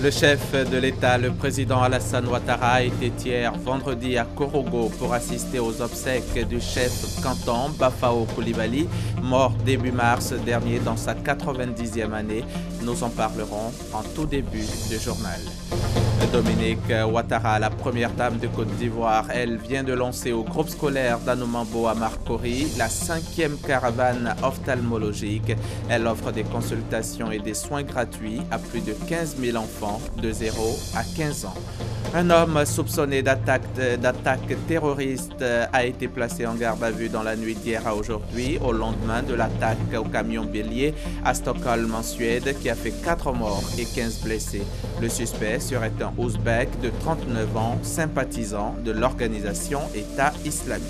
Le chef de l'État, le président Alassane Ouattara, était hier vendredi à Korogo pour assister aux obsèques du chef canton Bafao Coulibaly, mort début mars dernier dans sa 90e année. Nous en parlerons en tout début de journal. Dominique Ouattara, la première dame de Côte d'Ivoire, elle vient de lancer au groupe scolaire d'Anoumambo à Marcory la 5e caravane ophtalmologique. Elle offre des consultations et des soins gratuits à plus de 15 000 enfants de 0 à 15 ans. Un homme soupçonné d'attaque terroriste a été placé en garde à vue dans la nuit d'hier à aujourd'hui au lendemain de l'attaque au camion bélier à Stockholm en Suède qui a fait 4 morts et 15 blessés. Le suspect serait un Ouzbek de 39 ans, sympathisant de l'organisation État islamique.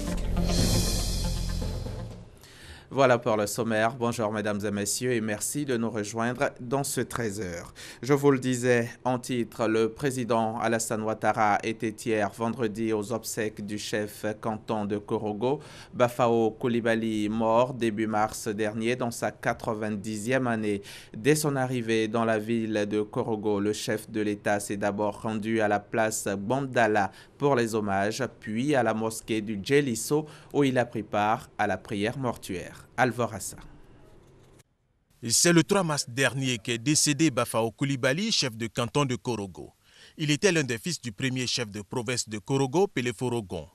Voilà pour le sommaire. Bonjour mesdames et messieurs et merci de nous rejoindre dans ce 13h. Je vous le disais en titre, le président Alassane Ouattara était hier vendredi aux obsèques du chef canton de Korogo, Bafao Coulibaly, mort début mars dernier dans sa 90e année. Dès son arrivée dans la ville de Korogo, le chef de l'État s'est d'abord rendu à la place Bandala pour les hommages, puis à la mosquée du Djelisso où il a pris part à la prière mortuaire. Alvorassa. C'est le 3 mars dernier qu'est décédé Bafao Coulibaly, chef de canton de Korogo. Il était l'un des fils du premier chef de province de Korogo, Pélé Forogon.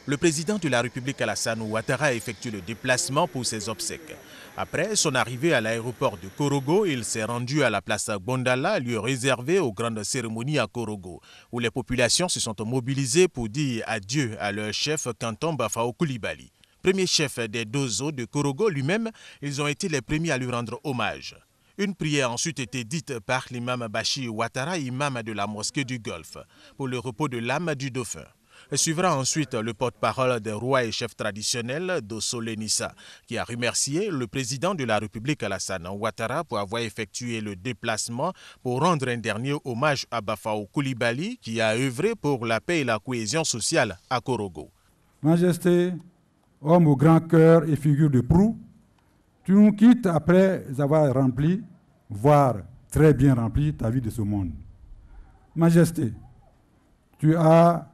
Le président de la République Alassane Ouattara a effectué le déplacement pour ses obsèques. Après son arrivée à l'aéroport de Korogo, il s'est rendu à la place Bondala, lieu réservé aux grandes cérémonies à Korogo, où les populations se sont mobilisées pour dire adieu à leur chef canton Bafao Coulibaly. Premier chef des Dozo de Korogo lui-même, ils ont été les premiers à lui rendre hommage. Une prière a ensuite été dite par l'imam Bachir Ouattara, imam de la mosquée du Golfe, pour le repos de l'âme du dauphin. Suivra ensuite le porte-parole des rois et chefs traditionnels Dosso Lenissa, qui a remercié le président de la République Alassane Ouattara pour avoir effectué le déplacement pour rendre un dernier hommage à Bafao Coulibaly, qui a œuvré pour la paix et la cohésion sociale à Korogo. Majesté, homme au grand cœur et figure de proue, tu nous quittes après avoir rempli, voire très bien rempli, ta vie de ce monde. Majesté, tu as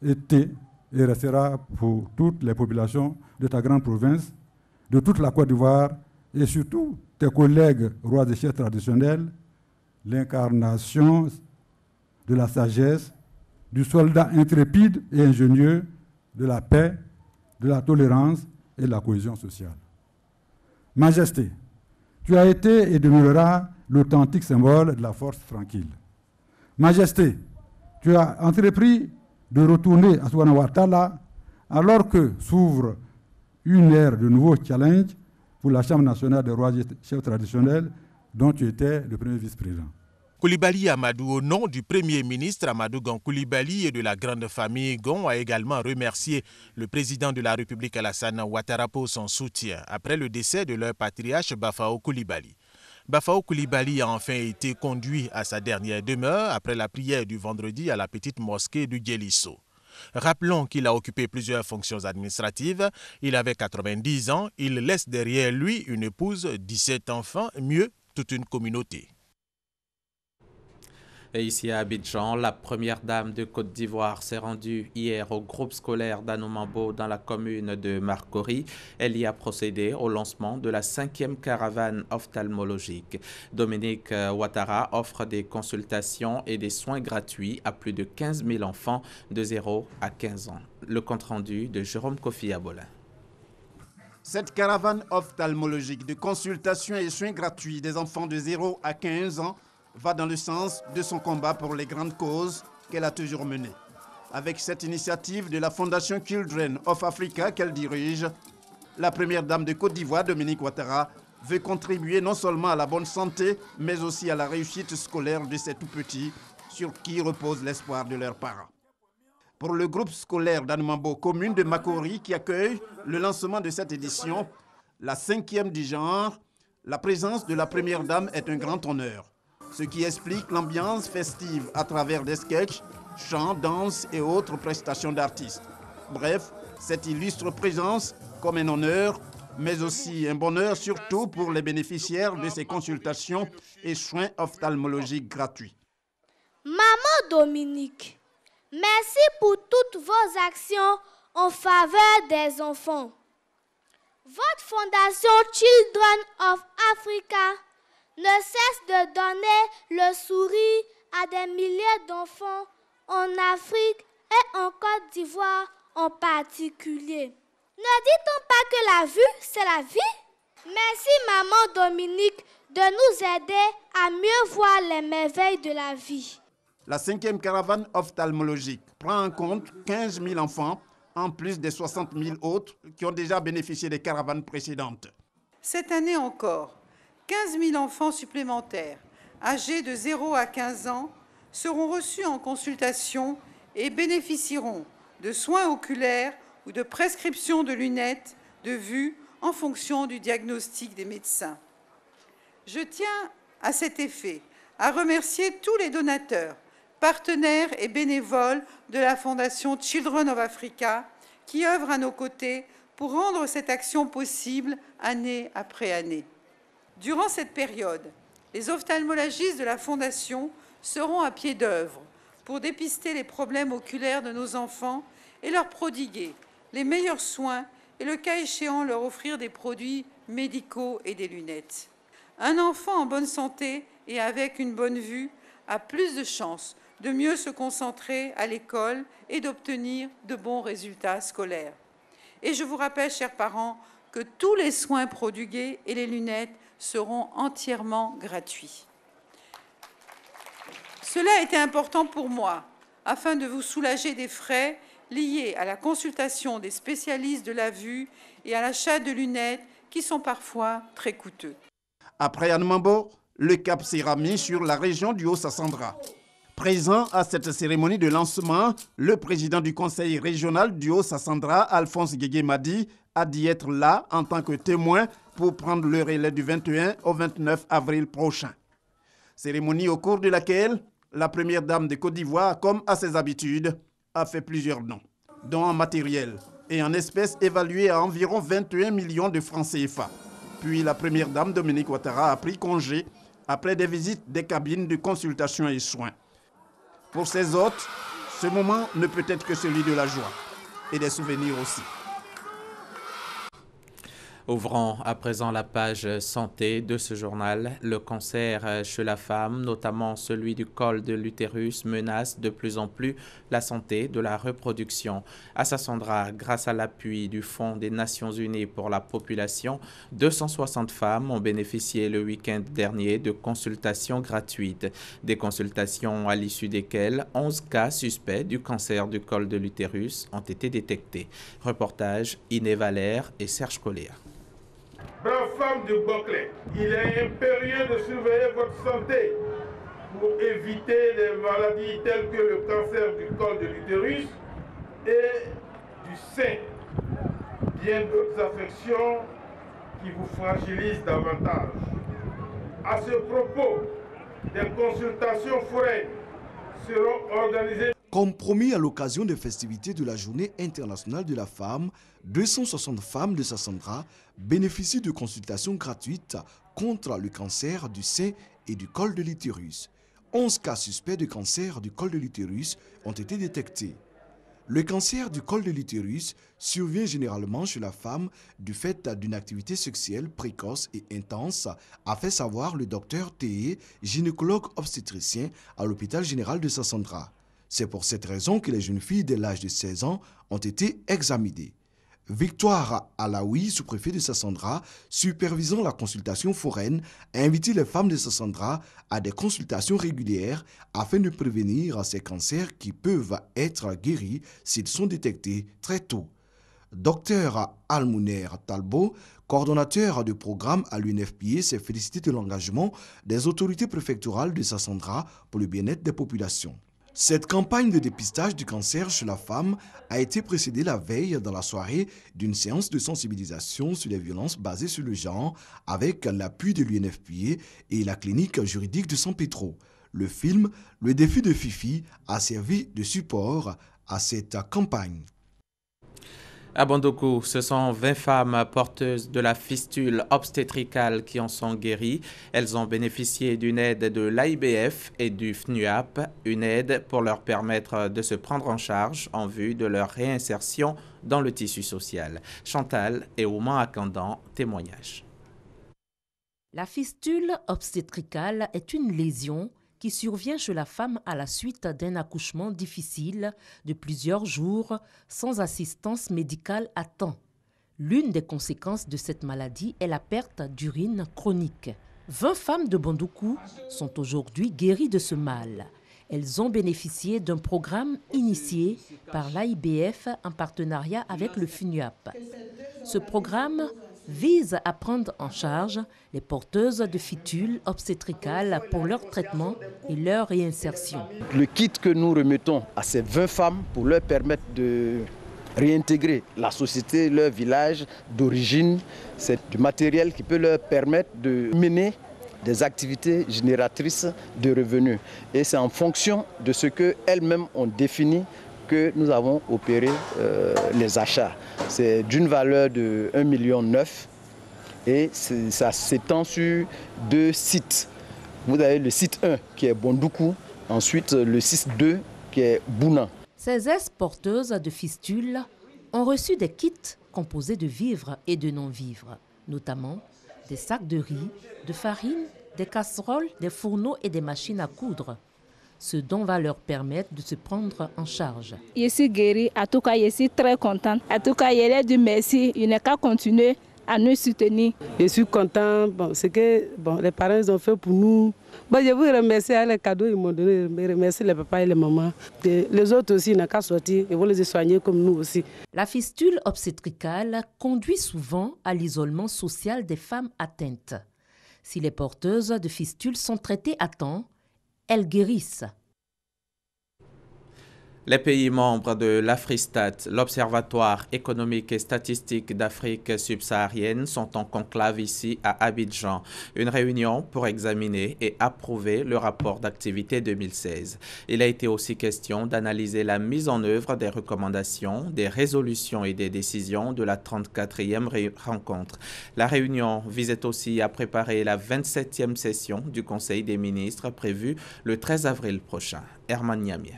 été et resteras pour toutes les populations de ta grande province, de toute la Côte d'Ivoire et surtout tes collègues rois et chefs traditionnels, l'incarnation de la sagesse, du soldat intrépide et ingénieux, de la paix, de la tolérance et de la cohésion sociale. Majesté, tu as été et demeureras l'authentique symbole de la force tranquille. Majesté, tu as entrepris de retourner à Souana Ouattara alors que s'ouvre une ère de nouveaux challenges pour la Chambre nationale des rois et chefs traditionnels dont tu étais le premier vice-président. Coulibaly Amadou, au nom du Premier ministre Amadou Gon Coulibaly et de la grande famille Gon, a également remercié le président de la République Alassane Ouattara pour son soutien après le décès de leur patriarche Bafao Coulibaly. Bafao Coulibaly a enfin été conduit à sa dernière demeure après la prière du vendredi à la petite mosquée du Djelisso. Rappelons qu'il a occupé plusieurs fonctions administratives. Il avait 90 ans, il laisse derrière lui une épouse, 17 enfants, mieux, toute une communauté. Et ici à Abidjan, la première dame de Côte d'Ivoire s'est rendue hier au groupe scolaire d'Anoumambo dans la commune de Marcory. Elle y a procédé au lancement de la 5e caravane ophtalmologique. Dominique Ouattara offre des consultations et des soins gratuits à plus de 15 000 enfants de 0 à 15 ans. Le compte-rendu de Jérôme Kofi Abolin. Cette caravane ophtalmologique de consultations et soins gratuits des enfants de 0 à 15 ans va dans le sens de son combat pour les grandes causes qu'elle a toujours menées. Avec cette initiative de la Fondation Children of Africa qu'elle dirige, la première dame de Côte d'Ivoire, Dominique Ouattara, veut contribuer non seulement à la bonne santé, mais aussi à la réussite scolaire de ces tout-petits sur qui repose l'espoir de leurs parents. Pour le groupe scolaire d'Anoumambo, commune de Marcory, qui accueille le lancement de cette édition, la 5e du genre, la présence de la première dame est un grand honneur. Ce qui explique l'ambiance festive à travers des sketchs, chants, danses et autres prestations d'artistes. Bref, cette illustre présence comme un honneur, mais aussi un bonheur surtout pour les bénéficiaires de ces consultations et soins ophtalmologiques gratuits. Dominique, merci pour toutes vos actions en faveur des enfants. Votre fondation Children of Africa ne cesse de donner le sourire à des milliers d'enfants en Afrique et en Côte d'Ivoire en particulier. Ne dit-on pas que la vue, c'est la vie? Merci Maman Dominique de nous aider à mieux voir les merveilles de la vie. La 5e caravane ophtalmologique prend en compte 15 000 enfants, en plus des 60 000 autres qui ont déjà bénéficié des caravanes précédentes. Cette année encore, 15 000 enfants supplémentaires, âgés de 0 à 15 ans, seront reçus en consultation et bénéficieront de soins oculaires ou de prescription de lunettes de vue en fonction du diagnostic des médecins. Je tiens à cet effet à remercier tous les donateurs, partenaires et bénévoles de la Fondation Children of Africa qui œuvrent à nos côtés pour rendre cette action possible année après année. Durant cette période, les ophtalmologistes de la Fondation seront à pied d'œuvre pour dépister les problèmes oculaires de nos enfants et leur prodiguer les meilleurs soins et, le cas échéant, leur offrir des produits médicaux et des lunettes. Un enfant en bonne santé et avec une bonne vue a plus de chances de mieux se concentrer à l'école et d'obtenir de bons résultats scolaires. Et je vous rappelle, chers parents, que tous les soins prodigués et les lunettes seront entièrement gratuits. Cela a été important pour moi, afin de vous soulager des frais liés à la consultation des spécialistes de la vue et à l'achat de lunettes qui sont parfois très coûteux. Après Anne-Mambo, le cap sera mis sur la région du Haut-Sassandra. Présent à cette cérémonie de lancement, le président du conseil régional du Haut-Sassandra, Alphonse Guégué-Madi, a dit être là en tant que témoin pour prendre le relais du 21 au 29 avril prochain. Cérémonie au cours de laquelle la première dame de Côte d'Ivoire, comme à ses habitudes, a fait plusieurs dons. Dons en matériel et en espèces évalués à environ 21 millions de francs CFA. Puis la première dame, Dominique Ouattara, a pris congé après des visites des cabines de consultation et soins. Pour ses hôtes, ce moment ne peut être que celui de la joie et des souvenirs aussi. Ouvrons à présent la page santé de ce journal. Le cancer chez la femme, notamment celui du col de l'utérus, menace de plus en plus la santé de la reproduction. À Sassandra, grâce à l'appui du Fonds des Nations Unies pour la population, 260 femmes ont bénéficié le week-end dernier de consultations gratuites. Des consultations à l'issue desquelles 11 cas suspects du cancer du col de l'utérus ont été détectés. Reportage Iné Valère et Serge Collier. Braves femmes de Boclet, il est impérieux de surveiller votre santé pour éviter les maladies telles que le cancer du col de l'utérus et du sein. Bien d'autres affections qui vous fragilisent davantage. À ce propos, des consultations foraines seront organisées. Comme promis à l'occasion des festivités de la Journée internationale de la femme, 260 femmes de Sassandra bénéficient de consultations gratuites contre le cancer du sein et du col de l'utérus. 11 cas suspects de cancer du col de l'utérus ont été détectés. Le cancer du col de l'utérus survient généralement chez la femme du fait d'une activité sexuelle précoce et intense, a fait savoir le docteur Théé, gynécologue obstétricien à l'hôpital général de Sassandra. C'est pour cette raison que les jeunes filles dès l'âge de 16 ans ont été examinées. Victoire Alaoui, sous-préfet de Sassandra, supervisant la consultation foraine, a invité les femmes de Sassandra à des consultations régulières afin de prévenir ces cancers qui peuvent être guéris s'ils sont détectés très tôt. Dr Almouner Talbot, coordonnateur de programme à l'UNFPA, s'est félicité de l'engagement des autorités préfectorales de Sassandra pour le bien-être des populations. Cette campagne de dépistage du cancer chez la femme a été précédée la veille dans la soirée d'une séance de sensibilisation sur les violences basées sur le genre avec l'appui de l'UNFPA et la clinique juridique de San Pedro. Le film « Le défi de Fifi » a servi de support à cette campagne. À Bondoukou, ce sont 20 femmes porteuses de la fistule obstétricale qui en sont guéries. Elles ont bénéficié d'une aide de l'AIBF et du FNUAP, une aide pour leur permettre de se prendre en charge en vue de leur réinsertion dans le tissu social. Chantal et Ouman Akandan, témoignage. La fistule obstétricale est une lésion qui survient chez la femme à la suite d'un accouchement difficile de plusieurs jours sans assistance médicale à temps. L'une des conséquences de cette maladie est la perte d'urine chronique. 20 femmes de Bondoukou sont aujourd'hui guéries de ce mal. Elles ont bénéficié d'un programme initié par l'AIBF en partenariat avec le FNUAP. Ce programme vise à prendre en charge les porteuses de fistule obstétricale pour leur traitement et leur réinsertion. Le kit que nous remettons à ces 20 femmes pour leur permettre de réintégrer la société, leur village d'origine, c'est du matériel qui peut leur permettre de mener des activités génératrices de revenus. Et c'est en fonction de ce qu'elles-mêmes ont défini que nous avons opéré les achats. C'est d'une valeur de 1,9 million et ça s'étend sur 2 sites. Vous avez le site 1 qui est Bondoukou, ensuite le site 2 qui est Bouna. Ces ex-porteuses de fistules ont reçu des kits composés de vivres et de non-vivres, notamment des sacs de riz, de farine, des casseroles, des fourneaux et des machines à coudre. Ce dont va leur permettre de se prendre en charge. Je suis guérie, en tout cas je suis très contente. En tout cas, je leur dis merci, il n'est qu'à continuer à nous soutenir. Je suis contente, ce que les parents ont fait pour nous. Je veux remercier les cadeaux qu'ils m'ont donné, remercier les papas et les mamans. Les autres aussi, ils n'ont qu'à sortir, ils vont les soigner comme nous aussi. La fistule obstétricale conduit souvent à l'isolement social des femmes atteintes. Si les porteuses de fistules sont traitées à temps, elles guérissent. Les pays membres de l'Afristat, l'Observatoire économique et statistique d'Afrique subsaharienne, sont en conclave ici à Abidjan. Une réunion pour examiner et approuver le rapport d'activité 2016. Il a été aussi question d'analyser la mise en œuvre des recommandations, des résolutions et des décisions de la 34e rencontre. La réunion visait aussi à préparer la 27e session du Conseil des ministres prévue le 13 avril prochain. Herman Niamia.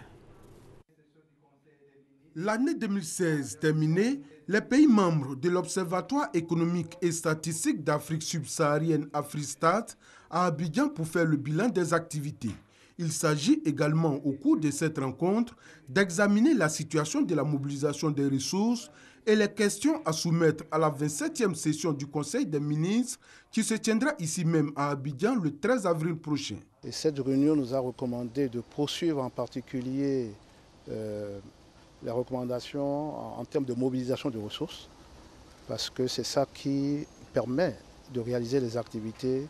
L'année 2016 terminée, les pays membres de l'Observatoire économique et statistique d'Afrique subsaharienne Afristat à Abidjan pour faire le bilan des activités. Il s'agit également au cours de cette rencontre d'examiner la situation de la mobilisation des ressources et les questions à soumettre à la 27e session du Conseil des ministres qui se tiendra ici même à Abidjan le 13 avril prochain. Et cette réunion nous a recommandé de poursuivre en particulier les recommandations en termes de mobilisation de ressources, parce que c'est ça qui permet de réaliser les activités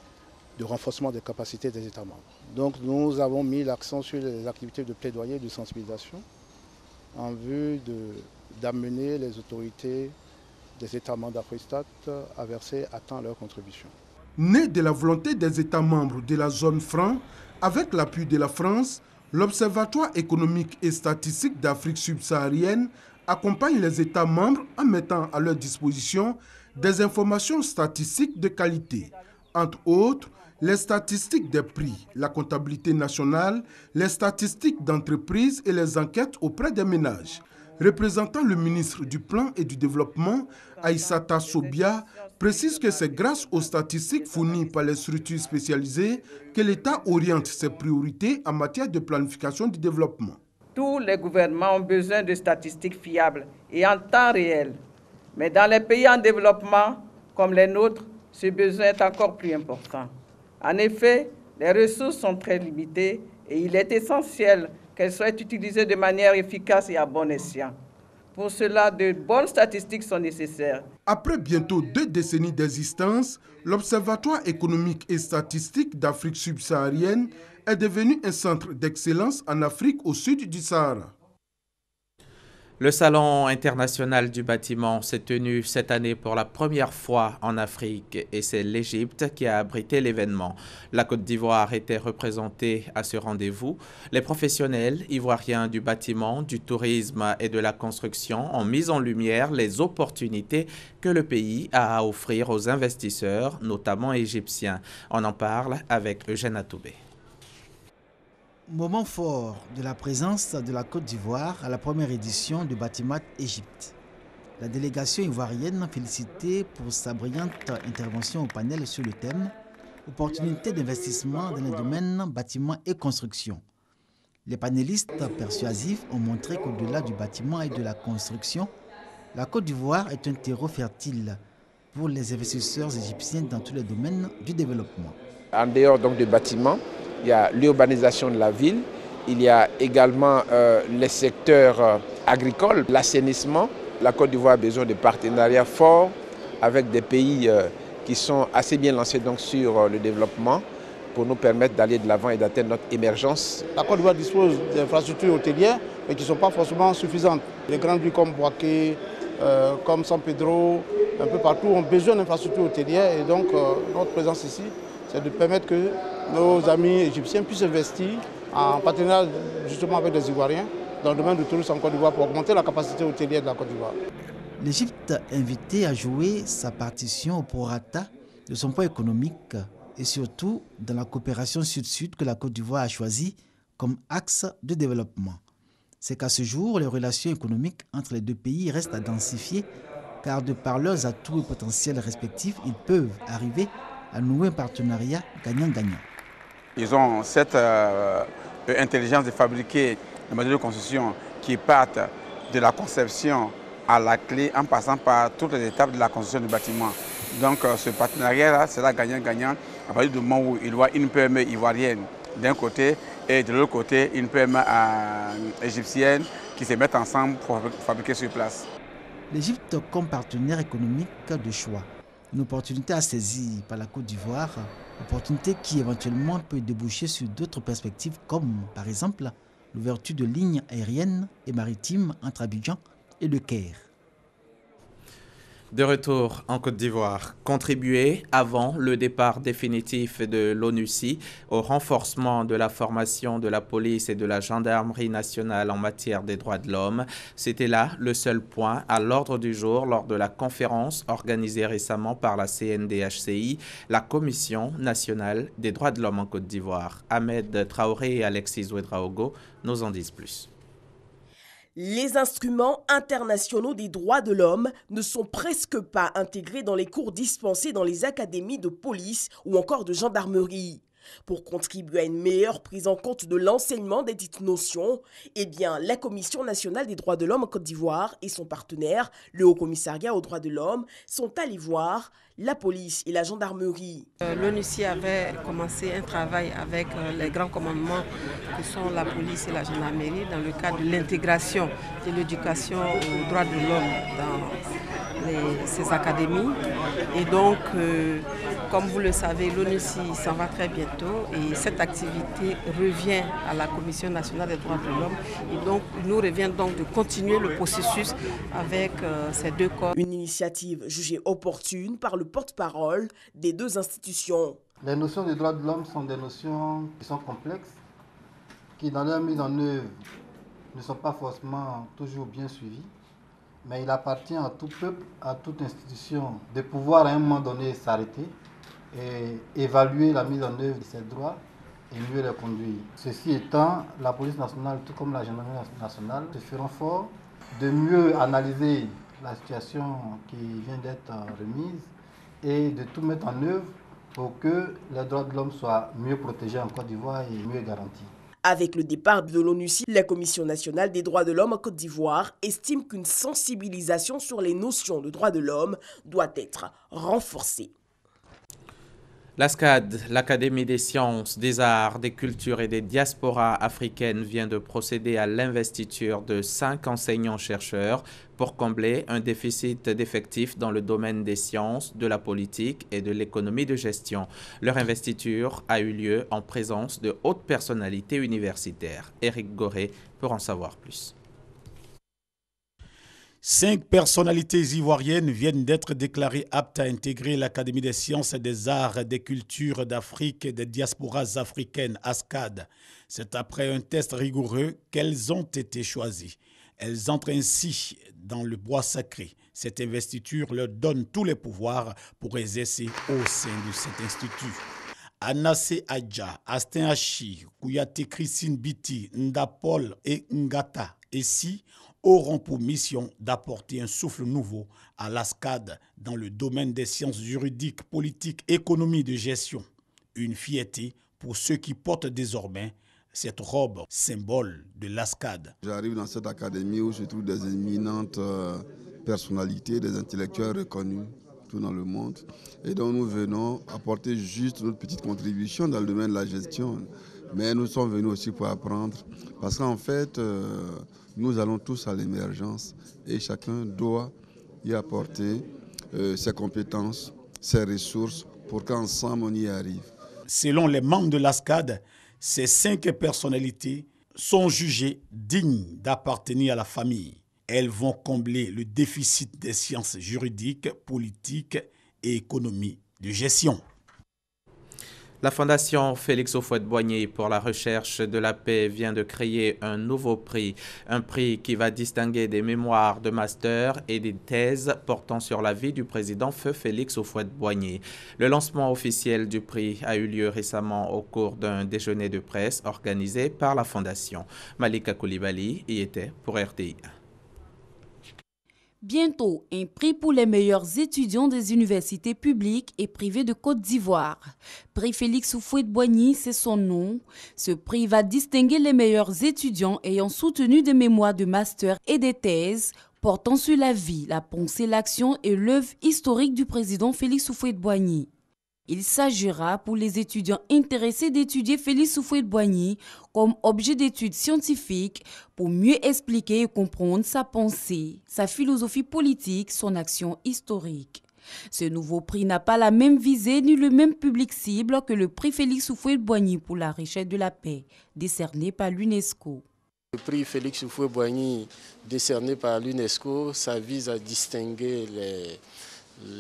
de renforcement des capacités des États membres. Donc nous avons mis l'accent sur les activités de plaidoyer et de sensibilisation en vue d'amener les autorités des États membres d'Afristat à verser à temps leurs contributions. Né de la volonté des États membres de la zone franc, avec l'appui de la France, l'Observatoire économique et statistique d'Afrique subsaharienne accompagne les États membres en mettant à leur disposition des informations statistiques de qualité. Entre autres, les statistiques des prix, la comptabilité nationale, les statistiques d'entreprise et les enquêtes auprès des ménages. Représentant le ministre du Plan et du Développement, Aïssata Sobia, précise que c'est grâce aux statistiques fournies par les structures spécialisées que l'État oriente ses priorités en matière de planification du développement. Tous les gouvernements ont besoin de statistiques fiables et en temps réel. Mais dans les pays en développement, comme les nôtres, ce besoin est encore plus important. En effet, les ressources sont très limitées et il est essentiel qu'elles soient utilisées de manière efficace et à bon escient. Pour cela, de bonnes statistiques sont nécessaires. Après bientôt 2 décennies d'existence, l'Observatoire économique et statistique d'Afrique subsaharienne est devenu un centre d'excellence en Afrique au sud du Sahara. Le Salon international du bâtiment s'est tenu cette année pour la première fois en Afrique et c'est l'Égypte qui a abrité l'événement. La Côte d'Ivoire était représentée à ce rendez-vous. Les professionnels ivoiriens du bâtiment, du tourisme et de la construction ont mis en lumière les opportunités que le pays a à offrir aux investisseurs, notamment égyptiens. On en parle avec Eugène Atoubé. Moment fort de la présence de la Côte d'Ivoire à la première édition du Batimat Égypte. La délégation ivoirienne félicitée pour sa brillante intervention au panel sur le thème « Opportunités d'investissement dans les domaines bâtiments et construction ». Les panélistes persuasifs ont montré qu'au-delà du bâtiment et de la construction, la Côte d'Ivoire est un terreau fertile pour les investisseurs égyptiens dans tous les domaines du développement. En dehors donc du bâtiment, il y a l'urbanisation de la ville, il y a également les secteurs agricoles, l'assainissement. La Côte d'Ivoire a besoin de partenariats forts avec des pays qui sont assez bien lancés donc sur le développement pour nous permettre d'aller de l'avant et d'atteindre notre émergence. La Côte d'Ivoire dispose d'infrastructures hôtelières mais qui ne sont pas forcément suffisantes. Les grandes villes comme Boaké, comme San Pedro, un peu partout ont besoin d'infrastructures hôtelières et donc notre présence ici, c'est de permettre que nos amis égyptiens puissent investir en partenariat justement avec les Ivoiriens dans le domaine du tourisme en Côte d'Ivoire pour augmenter la capacité hôtelière de la Côte d'Ivoire. L'Égypte invitée à jouer sa partition au prorata de son poids économique et surtout dans la coopération sud-sud que la Côte d'Ivoire a choisi comme axe de développement. C'est qu'à ce jour, les relations économiques entre les deux pays restent à densifier car de par leurs atouts et potentiels respectifs, ils peuvent arriver à nouer un partenariat gagnant-gagnant. Ils ont cette intelligence de fabriquer des matériaux de construction qui partent de la conception à la clé en passant par toutes les étapes de la construction du bâtiment. Donc ce partenariat-là sera gagnant-gagnant à partir du moment où il voit une PME ivoirienne d'un côté et de l'autre côté une PME égyptienne qui se mettent ensemble pour fabriquer sur place. L'Égypte comme partenaire économique de choix. Une opportunité à saisir par la Côte d'Ivoire, opportunité qui éventuellement peut déboucher sur d'autres perspectives comme par exemple l'ouverture de lignes aériennes et maritimes entre Abidjan et le Caire. De retour en Côte d'Ivoire, contribuer avant le départ définitif de l'ONUCI au renforcement de la formation de la police et de la gendarmerie nationale en matière des droits de l'homme, c'était là le seul point à l'ordre du jour lors de la conférence organisée récemment par la CNDHCI, la Commission nationale des droits de l'homme en Côte d'Ivoire. Ahmed Traoré et Alexis Ouedraogo nous en disent plus. Les instruments internationaux des droits de l'homme ne sont presque pas intégrés dans les cours dispensés dans les académies de police ou encore de gendarmerie. Pour contribuer à une meilleure prise en compte de l'enseignement des dites notions, la Commission nationale des droits de l'homme en Côte d'Ivoire et son partenaire, le Haut Commissariat aux droits de l'homme, sont allés voir la police et la gendarmerie. L'ONUCI avait commencé un travail avec les grands commandements que sont la police et la gendarmerie dans le cadre de l'intégration de l'éducation aux droits de l'homme dans ces académies. Et donc, comme vous le savez, l'ONUCI s'en va très bientôt et cette activité revient à la Commission nationale des droits de l'homme. Et donc, il nous revient donc de continuer le processus avec ces deux corps. Une initiative jugée opportune par le porte-parole des deux institutions. Les notions des droits de l'homme sont des notions qui sont complexes, qui dans leur mise en œuvre ne sont pas forcément toujours bien suivies. Mais il appartient à tout peuple, à toute institution de pouvoir à un moment donné s'arrêter et évaluer la mise en œuvre de ces droits et mieux les conduire. Ceci étant, la police nationale, tout comme la gendarmerie nationale, se feront fort de mieux analyser la situation qui vient d'être remise et de tout mettre en œuvre pour que les droits de l'homme soient mieux protégés en Côte d'Ivoire et mieux garantis. Avec le départ de l'ONUCI, la Commission nationale des droits de l'homme en Côte d'Ivoire estime qu'une sensibilisation sur les notions de droits de l'homme doit être renforcée. L'ASCAD, l'Académie des sciences, des arts, des cultures et des diasporas africaines vient de procéder à l'investiture de 5 enseignants-chercheurs pour combler un déficit d'effectifs dans le domaine des sciences, de la politique et de l'économie de gestion. Leur investiture a eu lieu en présence de hautes personnalités universitaires. Éric Goré pour en savoir plus. 5 personnalités ivoiriennes viennent d'être déclarées aptes à intégrer l'Académie des sciences et des arts et des cultures d'Afrique et des diasporas africaines, ASCAD. C'est après un test rigoureux qu'elles ont été choisies. Elles entrent ainsi dans le bois sacré. Cette investiture leur donne tous les pouvoirs pour exercer au sein de cet institut. Anassé Adja, Astin Hachi, Kouyaté Christine Biti, Ndapol et Ngata Essi auront pour mission d'apporter un souffle nouveau à l'ASCAD dans le domaine des sciences juridiques, politiques, économie de gestion. Une fierté pour ceux qui portent désormais cette robe, symbole de l'ASCAD. J'arrive dans cette académie où je trouve des éminentes personnalités, des intellectuels reconnus tout dans le monde. Et donc nous venons apporter juste notre petite contribution dans le domaine de la gestion. Mais nous sommes venus aussi pour apprendre, parce qu'en fait, nous allons tous à l'émergence et chacun doit y apporter ses compétences, ses ressources pour qu'ensemble on y arrive. Selon les membres de l'ASCAD, ces 5 personnalités sont jugées dignes d'appartenir à la famille. Elles vont combler le déficit des sciences juridiques, politiques et économie de gestion. La Fondation Félix Houphouët-Boigny pour la recherche de la paix vient de créer un nouveau prix. Un prix qui va distinguer des mémoires de master et des thèses portant sur la vie du président Feu Félix Houphouët-Boigny. Le lancement officiel du prix a eu lieu récemment au cours d'un déjeuner de presse organisé par la Fondation. Malika Koulibaly y était pour RTI. Bientôt, un prix pour les meilleurs étudiants des universités publiques et privées de Côte d'Ivoire. Prix Félix Houphouët-Boigny, c'est son nom. Ce prix va distinguer les meilleurs étudiants ayant soutenu des mémoires de master et des thèses portant sur la vie, la pensée, l'action et l'œuvre historique du président Félix Houphouët-Boigny. Il s'agira pour les étudiants intéressés d'étudier Félix Houphouët-Boigny comme objet d'étude scientifique pour mieux expliquer et comprendre sa pensée, sa philosophie politique, son action historique. Ce nouveau prix n'a pas la même visée ni le même public cible que le prix Félix Houphouët-Boigny pour la recherche de la paix, décerné par l'UNESCO. Le prix Félix Houphouët-Boigny, décerné par l'UNESCO, ça vise à distinguer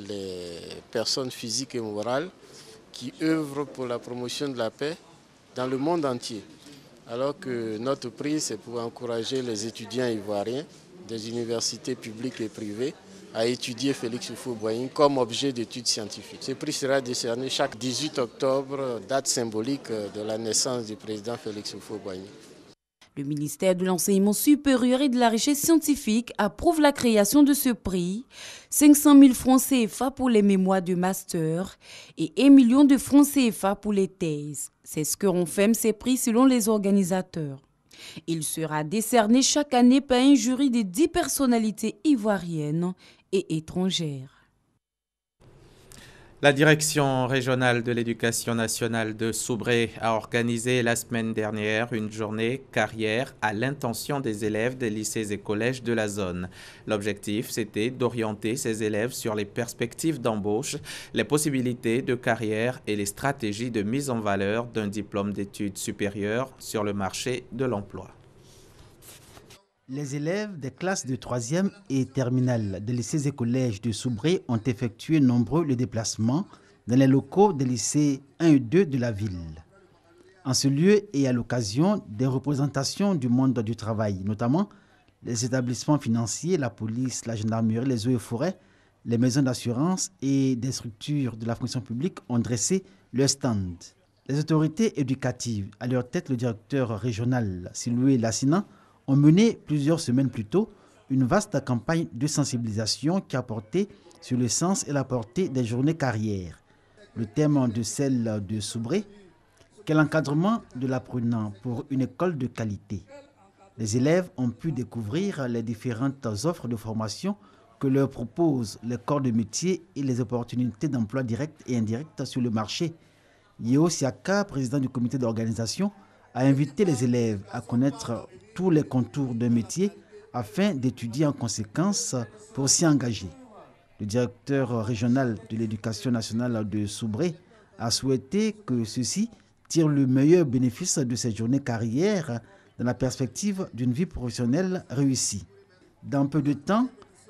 les personnes physiques et morales qui œuvrent pour la promotion de la paix dans le monde entier. Alors que notre prix, c'est pour encourager les étudiants ivoiriens des universités publiques et privées à étudier Félix Houphouët-Boigny comme objet d'études scientifiques. Ce prix sera décerné chaque 18 octobre, date symbolique de la naissance du président Félix Houphouët-Boigny. Le ministère de l'Enseignement supérieur et de la Recherche scientifique approuve la création de ce prix, 500 000 francs CFA pour les mémoires de master et 1 million de francs CFA pour les thèses. C'est ce que renferment ces prix selon les organisateurs. Il sera décerné chaque année par un jury de 10 personnalités ivoiriennes et étrangères. La direction régionale de l'éducation nationale de Soubré a organisé la semaine dernière une journée carrière à l'intention des élèves des lycées et collèges de la zone. L'objectif, c'était d'orienter ces élèves sur les perspectives d'embauche, les possibilités de carrière et les stratégies de mise en valeur d'un diplôme d'études supérieures sur le marché de l'emploi. Les élèves des classes de 3e et terminale des lycées et collèges de Soubré ont effectué nombreux les déplacements dans les locaux des lycées 1 et 2 de la ville. En ce lieu et à l'occasion des représentations du monde du travail, notamment les établissements financiers, la police, la gendarmerie, les eaux et forêts, les maisons d'assurance et des structures de la fonction publique ont dressé leur stand. Les autorités éducatives, à leur tête le directeur régional Siloué Lassina, ont mené plusieurs semaines plus tôt une vaste campagne de sensibilisation qui a porté sur le sens et la portée des journées carrières. Le thème de celle de Soubré, quel encadrement de l'apprenant pour une école de qualité. Les élèves ont pu découvrir les différentes offres de formation que leur proposent les corps de métier et les opportunités d'emploi directes et indirectes sur le marché. Yeo Siaka, président du comité d'organisation, a invité les élèves à connaître tous les contours d'un métier afin d'étudier en conséquence pour s'y engager. Le directeur régional de l'éducation nationale de Soubré a souhaité que ceux-ci tirent le meilleur bénéfice de cette journée carrière dans la perspective d'une vie professionnelle réussie. Dans peu de temps,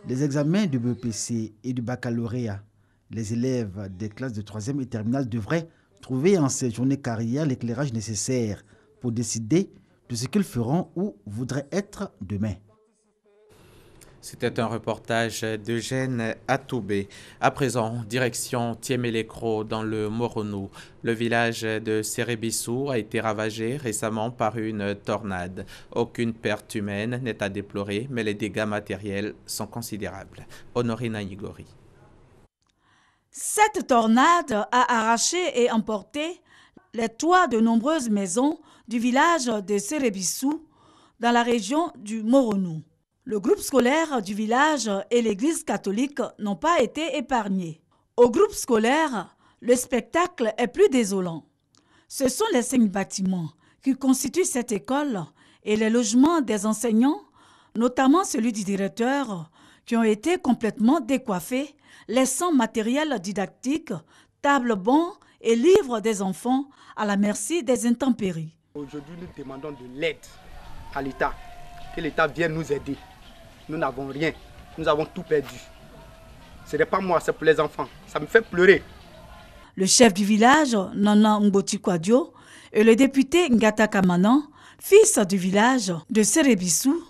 Les examens du BEPC et du baccalauréat. Les élèves des classes de 3e et terminale devraient trouver en cette journée carrière l'éclairage nécessaire pour décider de ce qu'ils feront ou voudraient être demain. C'était un reportage d'Eugène Atoubé. À présent, direction Tiémélécro dans le Moronou. Le village de Sérebissou a été ravagé récemment par une tornade. Aucune perte humaine n'est à déplorer, mais les dégâts matériels sont considérables. Honorina Igori. Cette tornade a arraché et emporté les toits de nombreuses maisons du village de Sérebissou dans la région du Moronou. Le groupe scolaire du village et l'église catholique n'ont pas été épargnés. Au groupe scolaire, le spectacle est plus désolant. Ce sont les 5 bâtiments qui constituent cette école et les logements des enseignants, notamment celui du directeur, qui ont été complètement décoiffés, laissant matériel didactique, table banc et livres des enfants à la merci des intempéries. Aujourd'hui, nous demandons de l'aide à l'État, que l'État vienne nous aider. Nous n'avons rien, nous avons tout perdu. Ce n'est pas moi, c'est pour les enfants. Ça me fait pleurer. Le chef du village, Nana Mboti Kwadjo, et le député Ngata Kamanan, fils du village de Sérebissou,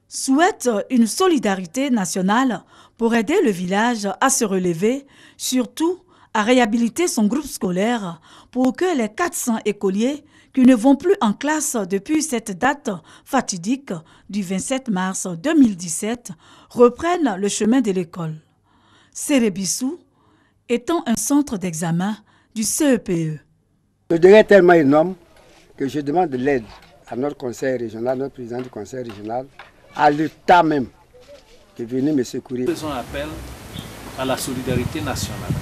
souhaitent une solidarité nationale pour aider le village à se relever, surtout à réhabiliter son groupe scolaire pour que les 400 écoliers qui ne vont plus en classe depuis cette date fatidique du 27 mars 2017 reprennent le chemin de l'école. Sérebissou étant un centre d'examen du CEPE. Le dégât est tellement énorme que je demande de l'aide à notre conseil régional, notre président du conseil régional, à l'État même, de venir me secourir. Nous faisons appel à la solidarité nationale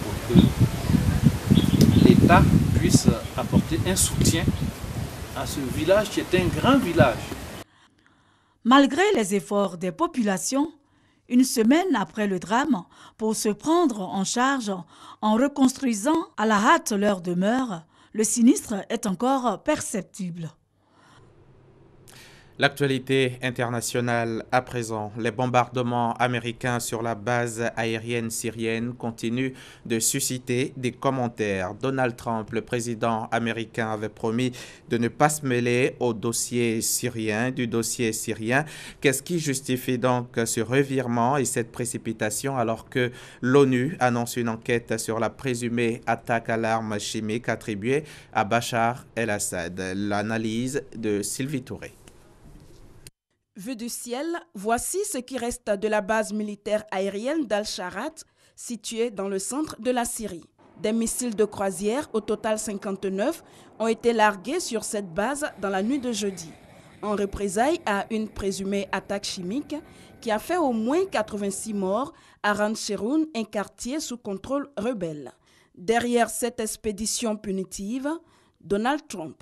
pour que l'État puisse apporter un soutien à ce village qui est un grand village. Malgré les efforts des populations, une semaine après le drame, pour se prendre en charge en reconstruisant à la hâte leur demeure, le sinistre est encore perceptible. L'actualité internationale à présent. Les bombardements américains sur la base aérienne syrienne continuent de susciter des commentaires. Donald Trump, le président américain, avait promis de ne pas se mêler au dossier syrien, Qu'est-ce qui justifie donc ce revirement et cette précipitation alors que l'ONU annonce une enquête sur la présumée attaque à l'arme chimique attribuée à Bachar el-Assad? L'analyse de Sylvie Touré. Vue du ciel, voici ce qui reste de la base militaire aérienne d'Al-Sharat, située dans le centre de la Syrie. Des missiles de croisière, au total 59, ont été largués sur cette base dans la nuit de jeudi, en représailles à une présumée attaque chimique qui a fait au moins 86 morts à Ran-Sheroun, un quartier sous contrôle rebelle. Derrière cette expédition punitive, Donald Trump.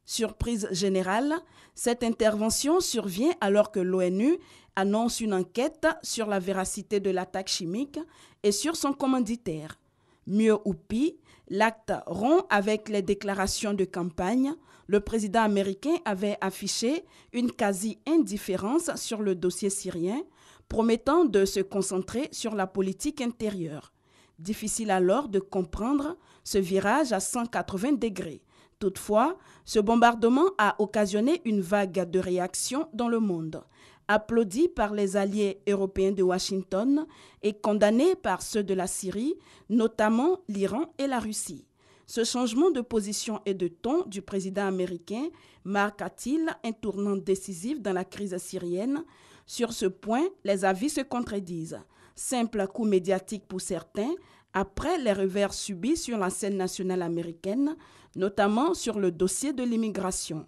Surprise générale, cette intervention survient alors que l'ONU annonce une enquête sur la véracité de l'attaque chimique et sur son commanditaire. Mieux ou pis, l'acte rompt avec les déclarations de campagne. Le président américain avait affiché une quasi-indifférence sur le dossier syrien, promettant de se concentrer sur la politique intérieure. Difficile alors de comprendre ce virage à 180 degrés. Toutefois, ce bombardement a occasionné une vague de réactions dans le monde, applaudi par les alliés européens de Washington et condamné par ceux de la Syrie, notamment l'Iran et la Russie. Ce changement de position et de ton du président américain marque-t-il un tournant décisif dans la crise syrienne? Sur ce point, les avis se contredisent. Simple coup médiatique pour certains, après les revers subis sur la scène nationale américaine, notamment sur le dossier de l'immigration,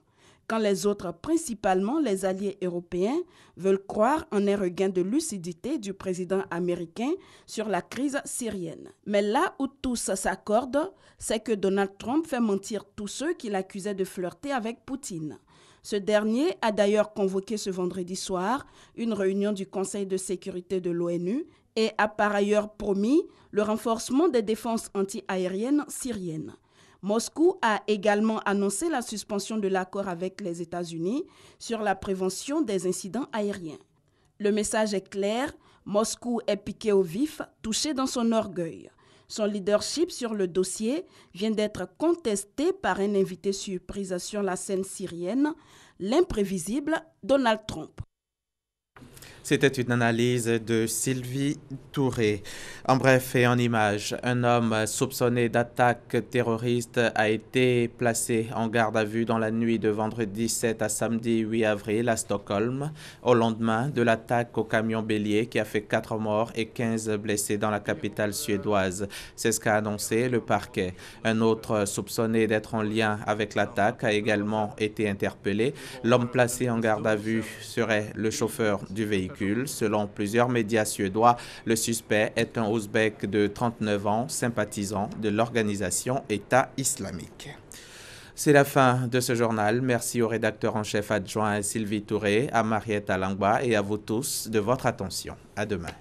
quand les autres, principalement les alliés européens, veulent croire en un regain de lucidité du président américain sur la crise syrienne. Mais là où tous s'accordent, c'est que Donald Trump fait mentir tous ceux qui l'accusaient de flirter avec Poutine. Ce dernier a d'ailleurs convoqué ce vendredi soir une réunion du Conseil de sécurité de l'ONU et a par ailleurs promis le renforcement des défenses anti-aériennes syriennes. Moscou a également annoncé la suspension de l'accord avec les États-Unis sur la prévention des incidents aériens. Le message est clair, Moscou est piqué au vif, touché dans son orgueil. Son leadership sur le dossier vient d'être contesté par un invité surprise sur la scène syrienne, l'imprévisible Donald Trump. C'était une analyse de Sylvie Touré. En bref et en images, un homme soupçonné d'attaque terroriste a été placé en garde à vue dans la nuit de vendredi 7 à samedi 8 avril à Stockholm, au lendemain de l'attaque au camion bélier qui a fait 4 morts et 15 blessés dans la capitale suédoise. C'est ce qu'a annoncé le parquet. Un autre soupçonné d'être en lien avec l'attaque a également été interpellé. L'homme placé en garde à vue serait le chauffeur du véhicule. Selon plusieurs médias suédois, le suspect est un Ouzbek de 39 ans, sympathisant de l'organisation État islamique. C'est la fin de ce journal. Merci au rédacteur en chef adjoint Sylvie Touré, à Mariette Alangba et à vous tous de votre attention. À demain.